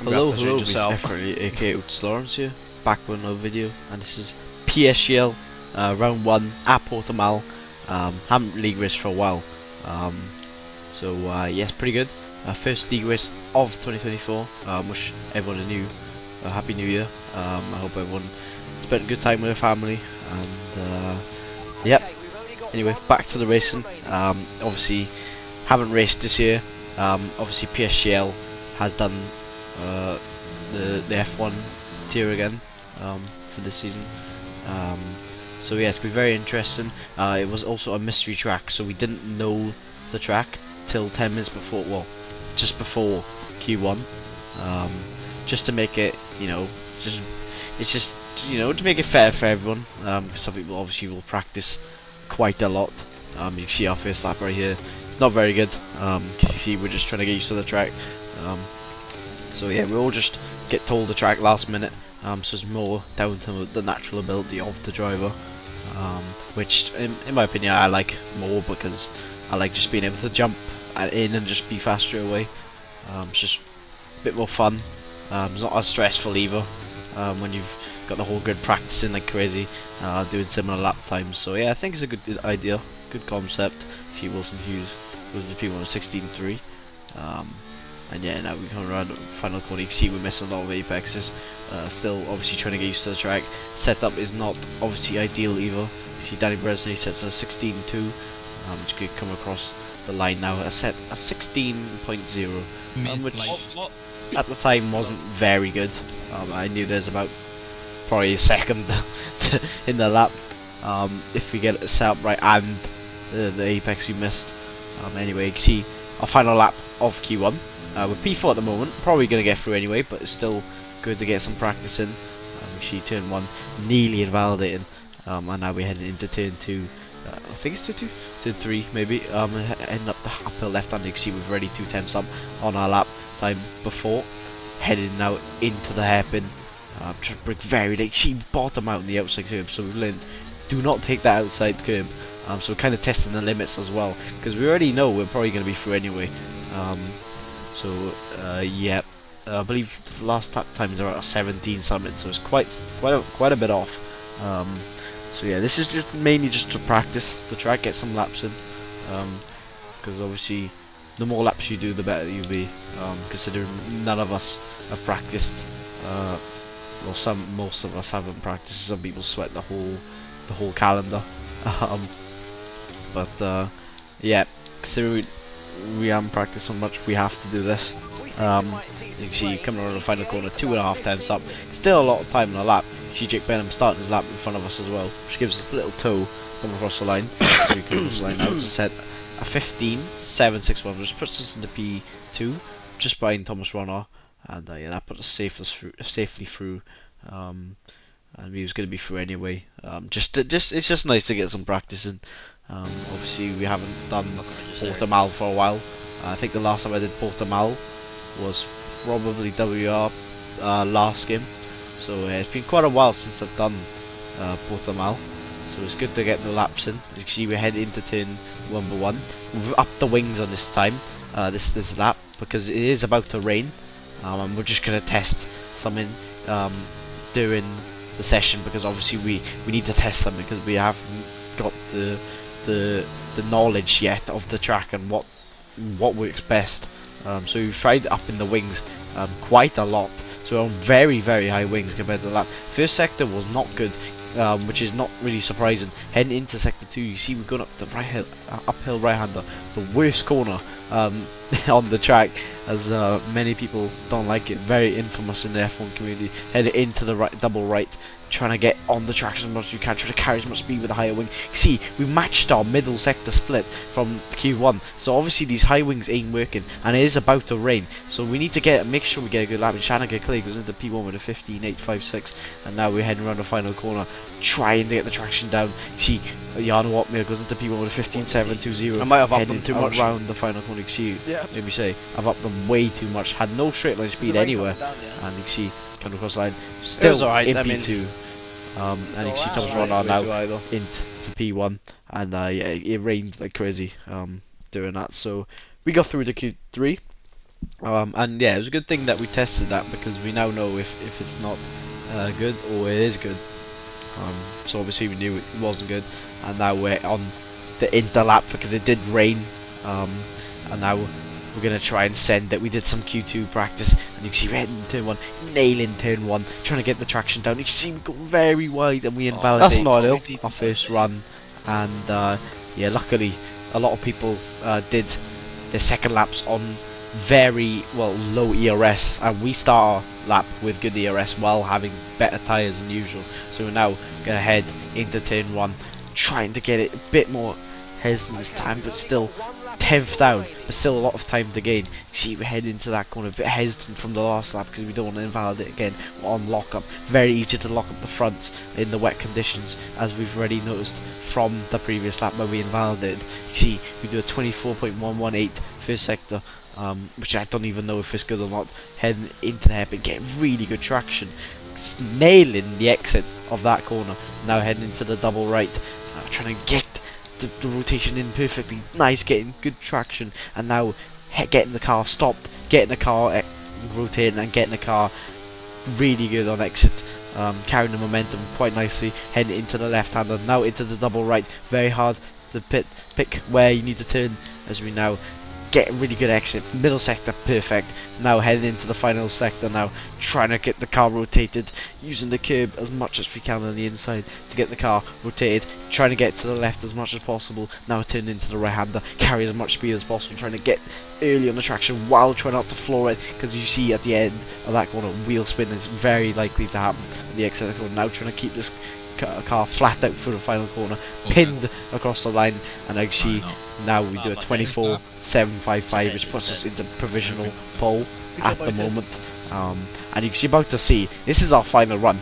Hello, this is FRA aka Otis here, back with another video, and this is PSGL round 1 at Portimão. Haven't league race for a while, so yes, pretty good. First league race of 2024. Wish everyone a happy new year. I hope everyone spent a good time with their family, and yep. Anyway, back to the racing. Obviously, haven't raced this year. Obviously, PSGL has done the F1 tier again for this season. So yeah, it's gonna be very interesting. It was also a mystery track, so we didn't know the track till 10 minutes before, well, just before Q1, just to make it, to make it fair for everyone. Because some people obviously will practice quite a lot. You can see our first lap right here. It's not very good. You see, we're just trying to get used to the track. So yeah, we all just get told the track last minute, so it's more down to the natural ability of the driver, which in my opinion I like more, because I like just being able to jump in and just be fast straight away. It's just a bit more fun. It's not as stressful either when you've got the whole grid practicing like crazy, doing similar lap times. So yeah, I think it's a good idea, good concept. See, Wilson Hughes was the people on 16.3. And yeah, now we come around final corner. You can see we're missing a lot of apexes. Still obviously trying to get used to the track. Setup is not obviously ideal either. You see Danny Bresney sets a 16.2, which could come across the line now. A 16.0, which at the time wasn't very good. I knew there's about probably a second in the lap if we get it set up right, and the apex we missed. Anyway, you can see our final lap of Q1. We're P4 at the moment, probably going to get through anyway, but it's still good to get some practice in. We see turn 1 nearly invalidating, and now we're heading into turn 2. I think it's turn 3 maybe, heading up the uphill left hand. You can see we've already 2 temps up on our lap time before, heading now into the hairpin. Just brake very late. She bottom out in the outside curb, so we've learned do not take that outside curb. So we're kind of testing the limits as well, because we already know we're probably going to be through anyway. Yeah, I believe the last times are at 17 something, so it's quite a bit off. So yeah, this is just mainly just to practice the track, get some laps in, because obviously the more laps you do, the better you'll be. Considering none of us have practiced, well, most of us haven't practiced. Some people sweat the whole calendar. Yeah, considering we haven't practiced so much, we have to do this. You can see coming around the final corner, 2.5 times up. Still a lot of time in the lap. You see Jake Benham starting his lap in front of us as well, which gives us a little toe coming across the line. So we can cross the line now to set a 15.761, which puts us into P2, just behind Thomas Ronner, and yeah, that put us safely through. And we was going to be through anyway. It's just nice to get some practice in. Obviously we haven't done Portimão for a while. I think the last time I did Portimão was probably WR last game. So it's been quite a while since I've done Portimão. So it's good to get the laps in. You can see we're heading into turn 1. We've upped the wings on this time, this lap, because it is about to rain. And we're just going to test something during the session, because obviously we need to test something, because we haven't got the knowledge yet of the track and what works best. So we've tried upping the wings quite a lot, so we're on very high wings compared to the lap. First sector was not good, which is not really surprising. Heading into sector 2, you see we're going up the uphill right-hander, the worst corner on the track, as many people don't like it. Very infamous in the F1 community. Heading into the right, double right, trying to get on the track as much as you can, try to carry as much speed with a higher wing. See, we matched our middle sector split from Q1, so obviously these high wings ain't working, and it is about to rain, so we need to make sure we get a good lap. And Shanaga Clay goes into P1 with a 15.856, and now we're heading around the final corner, trying to get the traction down. See, Jan Watmere goes into P1 with a 15.720. I might have upped them too much around the final corner. You can see, maybe say, I've upped them way too much. Had no straight line speed anywhere, and you can see coming across the line, still right, in P2. And you can see Thomas Ronner now into P1, and yeah, it rained like crazy doing that. So we got through to Q3. And yeah, it was a good thing that we tested that, because we now know if it's not good or it is good. So obviously we knew it wasn't good, and now we're on the interlap because it did rain, and now we're gonna try and send it. We did some Q2 practice, and you can see we're heading turn 1, nailing turn 1, trying to get the traction down. You can see we go very wide, and we invalidate That's not ideal. our first run. And yeah, luckily a lot of people did their second laps on very low ERS, and we start our lap with good ERS while having better tyres than usual. So we're now gonna head into turn 1, trying to get it a bit more hesitant this time, but still 10th down, but still a lot of time to gain. See, we're heading into that corner a bit hesitant from the last lap because we don't want to invalidate again. We're on lockup, very easy to lock up the front in the wet conditions, as we've already noticed from the previous lap when we invalidated. You see, we do a 24.118 first sector, which I don't even know if it's good or not. Heading into the hairpin, getting really good traction, nailing the exit of that corner. Now heading into the double right, trying to get the rotation in perfectly. Nice, getting good traction, and now getting the car stopped, getting the car rotating, and getting the car really good on exit. Carrying the momentum quite nicely, heading into the left hander, now into the double right. Very hard to pick where you need to turn, as we now get a really good exit. Middle sector, perfect. Now heading into the final sector, now trying to get the car rotated, using the curb as much as we can on the inside to get the car rotated, trying to get to the left as much as possible. Now turning into the right hander, carry as much speed as possible, trying to get early on the traction while trying not to floor it, because you see at the end of that corner, wheel spin is very likely to happen at the exit of the corner. Now trying to keep this car flat out for the final corner, pinned across the line, and actually now we do a 24.755, which puts us into provisional pole at the moment. And you can see, about to see, this is our final run,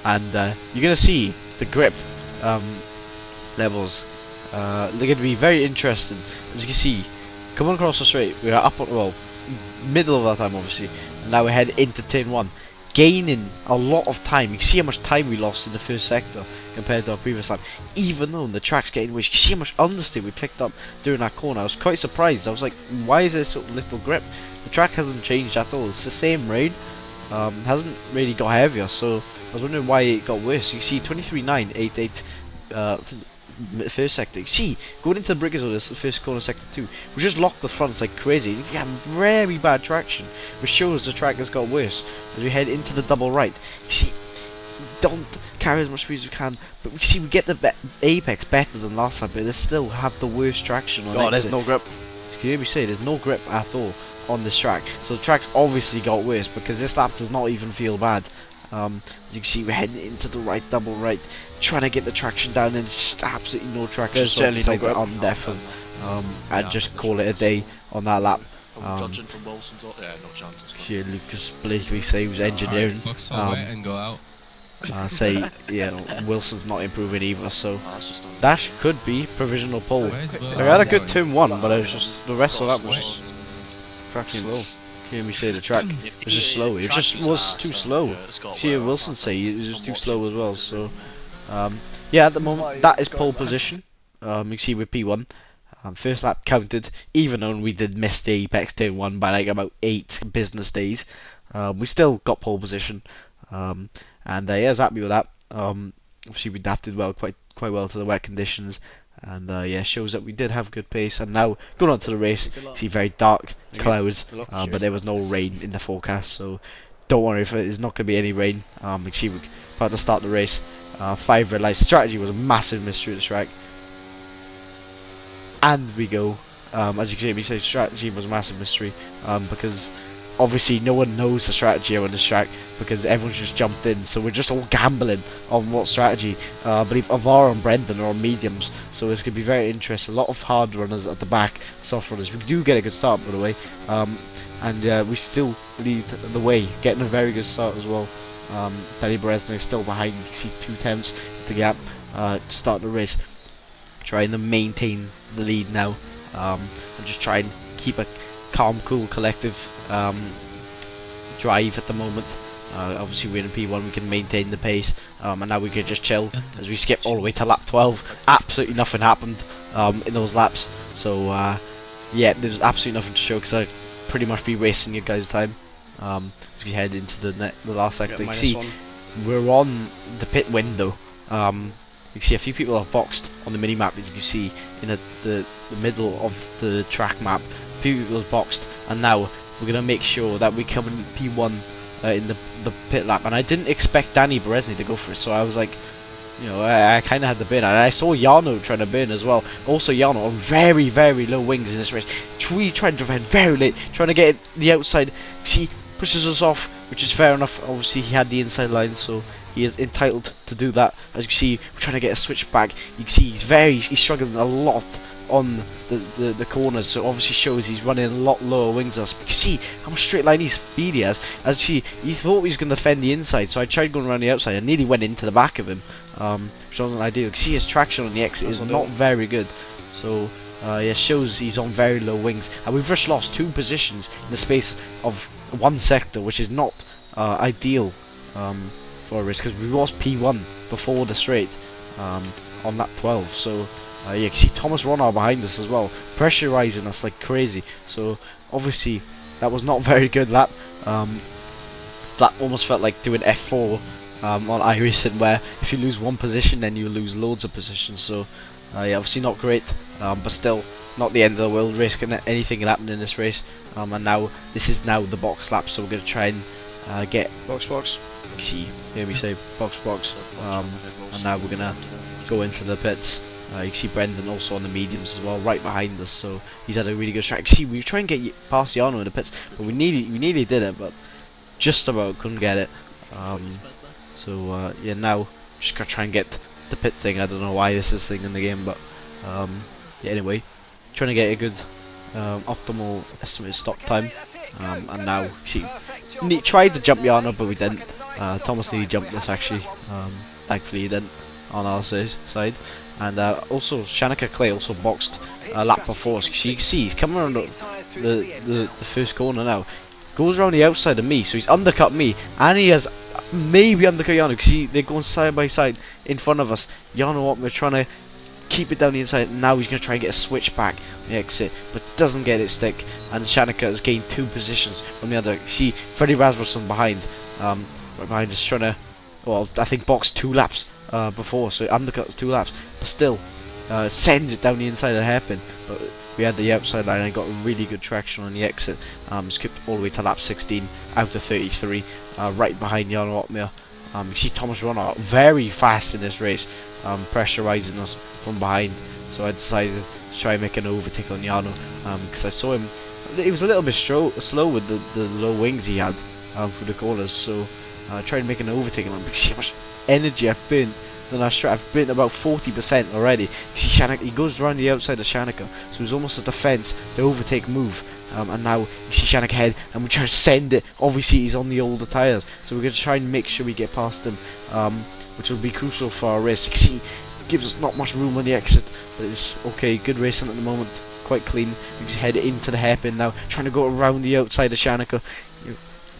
and you're gonna see the grip levels. They're gonna be very interesting. As you can see, coming across the straight, we are up on, middle of that time obviously, and now we head into turn 1, gaining a lot of time. You can see how much time we lost in the first sector compared to our previous lap, even though the track's getting worse. You can see how much understeer we picked up during that corner. I was quite surprised. I was like, why is there so little grip? The track hasn't changed at all. It's the same rain, hasn't really got heavier, so I was wondering why it got worse. You see 23.988 first sector. You see, going into the Briggers, this first corner, sector 2, we just locked the fronts like crazy. We have very bad traction, which shows the track has got worse as we head into the double right. You see, don't carry as much speed as we can, but we see we get the apex better than last time, but they still have the worst traction on exit. There's no grip. Can you hear me say, there's no grip at all on this track, so the track's obviously got worse, because this lap does not even feel bad. You can see we're heading into the right, double right, trying to get the traction down, and just absolutely no traction. There's so certainly no grip. On deafen, and just call it a day on that lap. Judging from Wilson's, yeah, no chance. Here, Lucas Blakely say he was engineering. And go out. Say, yeah, Wilson's not improving either, so that could be provisional pole. I had a good turn 1, but it was just the rest of that was just cracking low. Hear me say the track was just slow. It just was too slow. See Wilson say it was just too slow as well. So yeah, at the moment that is pole position. You can see with P1, first lap counted, even though we did miss the apex turn 1 by like about 8 business days. We still got pole position, and yeah, I was happy with that. Obviously we adapted quite well to the wet conditions, and yeah, shows that we did have good pace. And now going on to the race, you see very dark clouds, but there was no rain in the forecast, so don't worry if there's not going to be any rain. You see we're about to start the race. 5 red lights. Strategy was a massive mystery at the track, and we go. As you can see me say, strategy was a massive mystery, because obviously no one knows the strategy on this track, because everyone's just jumped in, so we're just all gambling on what strategy. I believe Avara and Brendan are on mediums, so it's going to be very interesting. A lot of hard runners at the back, soft runners. We do get a good start, by the way, and we still lead the way, getting a very good start as well. Penny Berezna is still behind. You can see 2 tenths the gap to start the race, trying to maintain the lead now, and just try and keep a calm, cool, collective drive at the moment. Obviously we're in P1, we can maintain the pace, and now we can just chill as we skip all the way to lap 12. Absolutely nothing happened in those laps, so yeah, there was absolutely nothing to show, because pretty much be wasting your guys' time as we head into the last sector. You see, we're on the pit window. You can see a few people have boxed on the mini map, as you can see in the middle of the track map. A few people have boxed, and now we're gonna make sure that we come in P1 in the pit lap. And I didn't expect Danny Berezny to go for it, so I was like, you know, I kind of had the bin, and I saw Jarno trying to bin as well. Also, Jarno on very, very low wings in this race. We tried to defend very late, trying to get the outside. See, pushes us off, which is fair enough. Obviously, he had the inside line, so he is entitled to do that. As you can see, we're trying to get a switch back. You can see he's struggling a lot on the corners, so obviously shows he's running a lot lower wings than us. But you see how much straight line speed he has. As he thought he was going to defend the inside, so I tried going around the outside and nearly went into the back of him, which wasn't ideal. You can see his traction on the exit is not very good, so yeah, shows he's on very low wings, and we've just lost 2 positions in the space of 1 sector, which is not ideal for a race, because we lost P1 before the straight on that 12. So yeah, you can see Thomas Ronald behind us as well, pressurizing us like crazy. So obviously that was not very good lap. That almost felt like doing F4 on iRacing, where if you lose 1 position then you lose loads of positions. So yeah, obviously not great, but still not the end of the world. Race anything can happen in this race. And now this is now the box lap, so we're going to try and get box. See, hear me say box. And now we're gonna go into the pits. You can see Brendan also on the mediums as well, right behind us. So he's had a really good track. See, we were trying to get past Jarno in the pits, but we nearly did it, but just about couldn't get it. So yeah, now just gotta try and get the pit thing. I don't know why this is thing in the game, but yeah, anyway, trying to get a good optimal estimated stop time. And now, see, tried to jump Jarno, but we didn't. Thomas nearly jumped us actually. Thankfully he didn't on our side. And also Shanika Clay also boxed a lap before us. You can see he's coming around the first corner now. Goes around the outside of me, so he's undercut me, and he has maybe undercut Jarno. See, they're going side by side in front of us. Jarno, we're trying to keep it down the inside, and now he's going to try and get a switch back on the exit, but doesn't get it stick. And Shanika has gained 2 positions from the other. See, Freddie Rasmussen behind, right behind us, trying to, well, I think box 2 laps before, so undercuts 2 laps, but still sends it down the inside of the hairpin. But we had the outside line and got really good traction on the exit. Skipped all the way to lap 16 out of 33, right behind Jarno Otmir. You see Thomas Ronald very fast in this race, pressurizing us from behind. So I decided to try and make an overtake on Jarno, because I saw him. He was a little bit slow with the low wings he had through the corners. So I tried to make an overtake on him. You see how much energy I've burnt. I've burnt about 40% already. You see Shanika, he goes around the outside of Shanika, so it's almost a defense, the overtake move. And now you see Shanika head, and we try to send it. Obviously he's on the older tyres, so we're going to try and make sure we get past him, which will be crucial for our race. You see, gives us not much room on the exit, but it's okay. Good racing at the moment, quite clean. We just head into the hairpin now, trying to go around the outside of Shanika.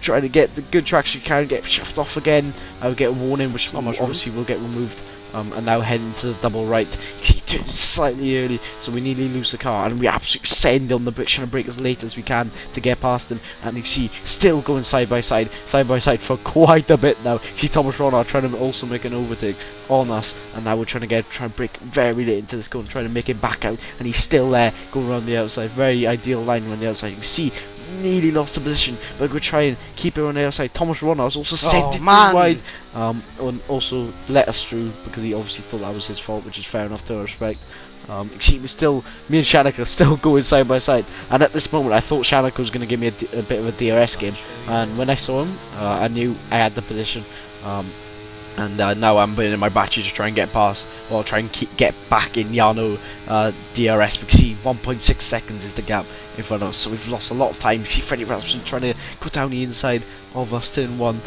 Trying to get the good traction you can, get shoved off again. I'll get a warning, which obviously will get removed. And now heading to the double right. He turns slightly early, so we nearly lose the car, and we absolutely send on the brake, trying to brake as late as we can to get past him. And you see, still going side by side for quite a bit now. You see Thomas Ronald trying to also make an overtake on us, and now we're trying to brake very late into this corner, trying to make him back out, and he's still there, going around the outside. Very ideal line around the outside. You can see, nearly lost the position, but we're trying to keep it on the outside. Thomas Ronald also sent it wide, and also let us through, because he obviously thought that was his fault, which is fair enough to respect. You see, me and Shanika are still going side by side, and at this moment I thought Shanika was going to give me a bit of a DRS game, and when I saw him, I knew I had the position. And now I'm burning my battery to try and get past, or try and get back in Jarno DRS, because see, 1.6 seconds is the gap in front of us, so we've lost a lot of time. You see Freddie Rasmussen trying to go down the inside of us, turn 1,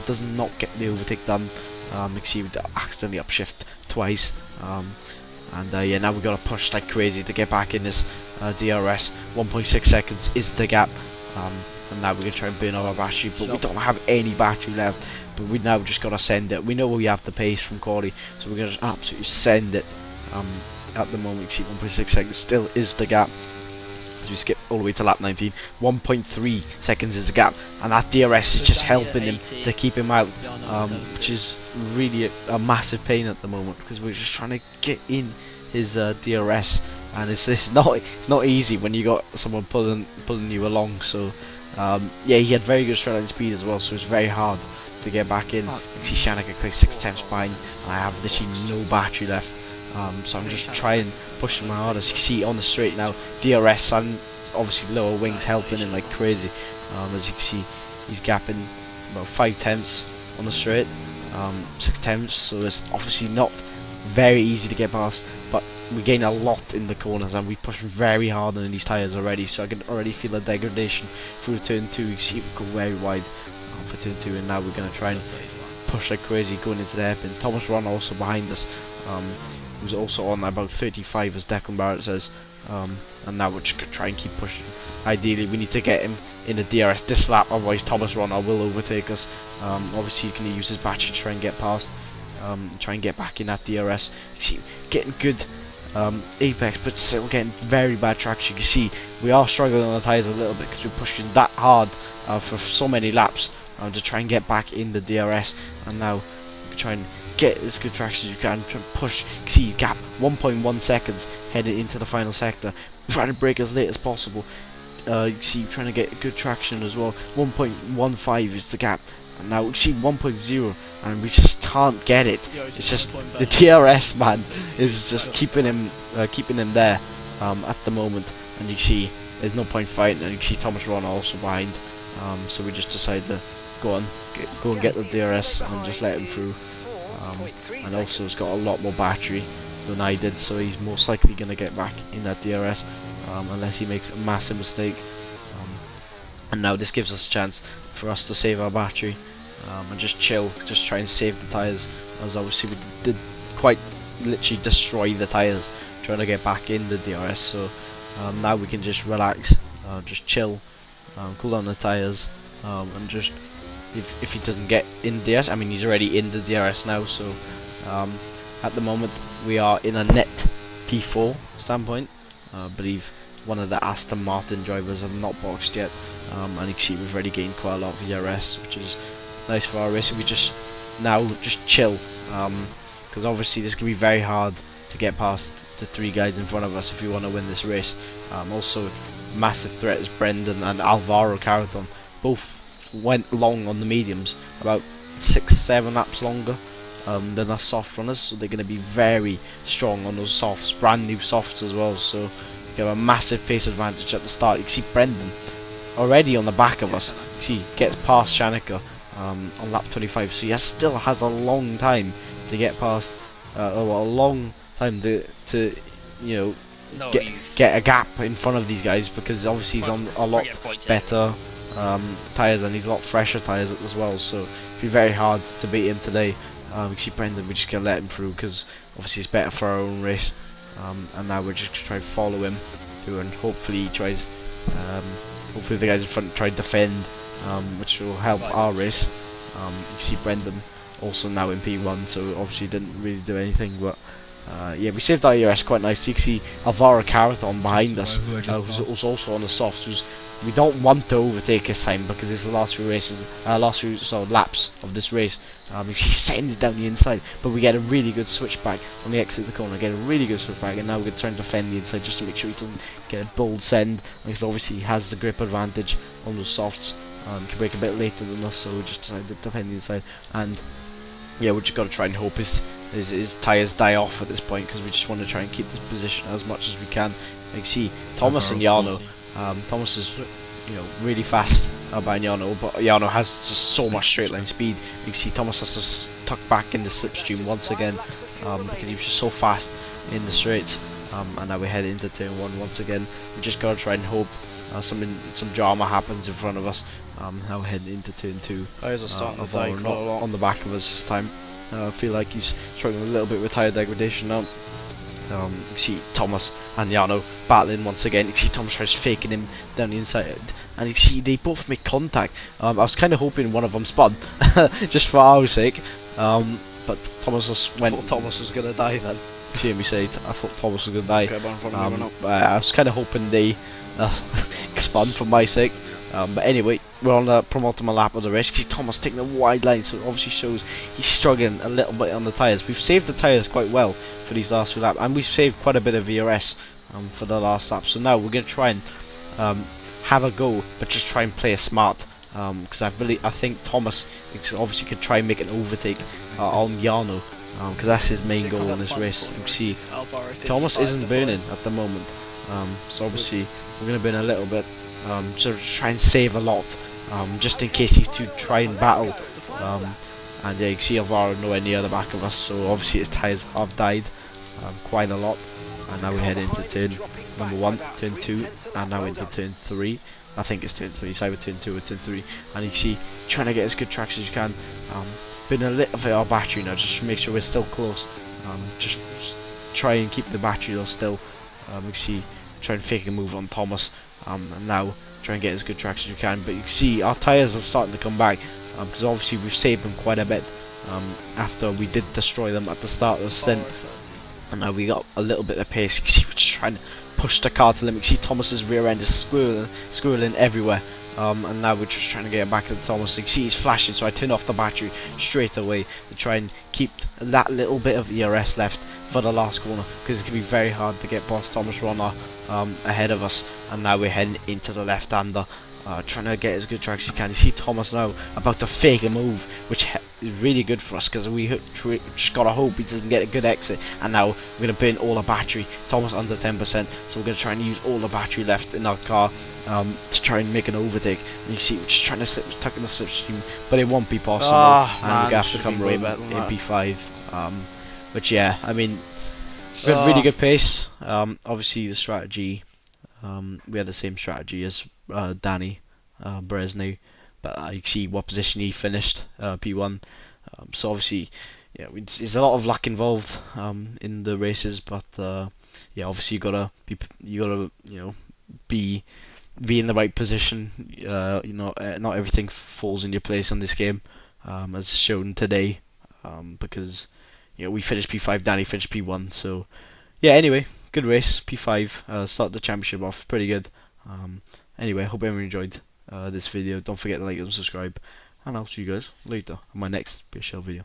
does not get the overtake done. You see, we accidentally upshift twice, and yeah, now we've got to push like crazy to get back in this DRS. 1.6 seconds is the gap, and now we're going to try and burn our battery, but we don't have any battery left. But we now just got to send it. We know we have the pace from quality, so we're going to absolutely send it. At the moment, you see 1.6 seconds still is the gap as we skip all the way to lap 19. 1.3 seconds is the gap, and that DRS is just helping him to keep him out, which is really a massive pain at the moment, because we're just trying to get in his DRS, and it's not easy when you got someone pulling you along. So yeah, he had very good straight line speed as well, so it's very hard to get back in. You can see Shanika plays 6 temps behind, and I have literally no battery left. So I'm just trying pushing my hardest. You see on the straight now, DRS and obviously lower wings helping him like crazy. As you can see, he's gapping about 5 temps on the straight, 6 temps. So it's obviously not very easy to get past, but we gain a lot in the corners, and we push very hard on these tyres already. So I can already feel a degradation through turn 2. You see it go very wide for turn 2, and now we're going to try and push like crazy going into the hairpin. Thomas Ron also behind us, who's also on about 35 as Declan Barrett says, and now we're just going to try and keep pushing. Ideally we need to get him in the DRS this lap, otherwise Thomas Ron will overtake us. Obviously he's going to use his battery to try and get past, try and get back in that DRS. You see, getting good apex, but still getting very bad traction. You can see we are struggling on the tyres a little bit because we're pushing that hard for so many laps to try and get back in the DRS, and now try and get as good traction as you can, try and push. You can see gap 1.1 seconds headed into the final sector, trying to brake as late as possible. You can see trying to get good traction as well. 1.15 is the gap, and now you see 1.0, and we just can't get it. It's just the DRS, man, is just keeping him there at the moment, and you can see there's no point fighting. And you can see Thomas Ron also behind, so we just decided to go and get the DRS and just let him through. And also he's got a lot more battery than I did, so he's most likely going to get back in that DRS unless he makes a massive mistake. And now this gives us a chance for us to save our battery and just chill, just try and save the tyres, as obviously we did quite literally destroy the tyres trying to get back in the DRS. So now we can just relax, just chill, cool down the tyres, and just if he doesn't get in DRS, I mean he's already in the DRS now, so at the moment we are in a net P4 standpoint. I believe one of the Aston Martin drivers have not boxed yet, and you can see we've already gained quite a lot of DRS, which is nice for our race. We just chill, because obviously this can be very hard to get past the 3 guys in front of us if we want to win this race. Also massive threat is Brendan and Alvaro Carreton, both went long on the mediums, about 6-7 laps longer than us soft runners, so they're going to be very strong on those softs, brand new softs as well, so you have a massive pace advantage at the start. You can see Brendan already on the back of us. See, gets past Shanika on lap 25, so he still has a long time to get past, a long time to you know, get a gap in front of these guys, because obviously he's on a lot better tyres, and he's a lot fresher tyres as well, so it'd be very hard to beat him today. You see Brendan, we're just going to let him through because obviously it's better for our own race, and now we're just going to try and follow him through, and hopefully he tries, hopefully the guys in front try to defend, which will help our race. You see Brendan also now in P1, so obviously didn't really do anything, but yeah, we saved our ERS quite nicely. You can see Alvaro Carreton behind us, who's also on the softs, who's we don't want to overtake this time because it's the last few races, laps of this race. You see sends it down the inside, but we get a really good switchback on the exit of the corner, get a really good switchback, and now we're going to try and defend the inside just to make sure he doesn't get a bold send, because obviously he has the grip advantage on those softs. Can break a bit later than us, so we just decided to defend the inside, and yeah, we just got to try and hope his tyres die off at this point, because we just want to try and keep this position as much as we can. You see Thomas and Jarno. Thomas is, you know, really fast behind Jarno, but Jarno has just so much straight line speed. You can see Thomas has to stuck back in the slipstream once again, because he was just so fast in the straights. And now we head into turn 1 once again. We just gotta try and hope some drama happens in front of us. Now heading into turn 2. Tyres are starting to die not on the back of us this time. I feel like he's struggling a little bit with tyre degradation now. You see Thomas and Jarno battling once again. You see Thomas tries faking him down the inside, and you see they both make contact. I was kind of hoping one of them spun, just for our sake. But Thomas went. I thought Thomas was gonna die then. See me say, I thought Thomas was gonna die. Okay, I was kind of hoping they spun for my sake. But anyway, we're on the penultimate lap of the race. See Thomas taking a wide line, so it obviously shows he's struggling a little bit on the tyres. We've saved the tyres quite well for these last few laps, and we've saved quite a bit of VRS for the last lap. So now we're going to try and have a go, but just try and play it smart. Because I think Thomas obviously could try and make an overtake on Yano, because that's his main goal in this race. You can see Thomas isn't burning at the moment, so obviously we're going to burn a little bit. So try and save a lot, just in case these two try and battle. And yeah, you can see Alvaro nowhere near the back of us, so obviously his tyres have died quite a lot. And now we head into turn number 1, turn 2, and now into turn 3. I think it's turn 3, it's either turn 2 or turn 3. And you can see, trying to get as good tracks as you can. Burn a little bit of battery now, just to make sure we're still close. Just try and keep the battery though still. You can see, try and fake a move on Thomas. And now try and get as good tracks as you can. But you can see our tyres are starting to come back, because obviously we've saved them quite a bit after we did destroy them at the start of the stint. And now we got a little bit of pace. You can see we're just trying to push the car to the limit. You can see Thomas's rear end is squirreling everywhere. And now we're just trying to get back to Thomas. You can see he's flashing, so I turn off the battery straight away to try and keep that little bit of ERS left for the last corner, because it can be very hard to get past Thomas Runner ahead of us. And now we're heading into the left-hander, trying to get as good tracks as you can. You see Thomas now about to fake a move, which is really good for us, because we just gotta hope he doesn't get a good exit. And now we're gonna burn all the battery. Thomas under 10%, so we're gonna try and use all the battery left in our car to try and make an overtake. And you see we're just trying to tuck in the slipstream, but it won't be possible. And we're gonna have to come rolling in P5. Which yeah, I mean, we had really good pace. Obviously the strategy, we had the same strategy as Danny Bresnay, but you see what position he finished, P1. So obviously, yeah, there's a lot of luck involved in the races, but yeah, obviously you gotta be in the right position. Not everything falls in your place on this game, as shown today, because we finished P5, Danny finished P1. So yeah, anyway, good race, P5. Start the championship off pretty good. Anyway, hope everyone enjoyed this video. Don't forget to like and subscribe, and I'll see you guys later on my next PSGL video.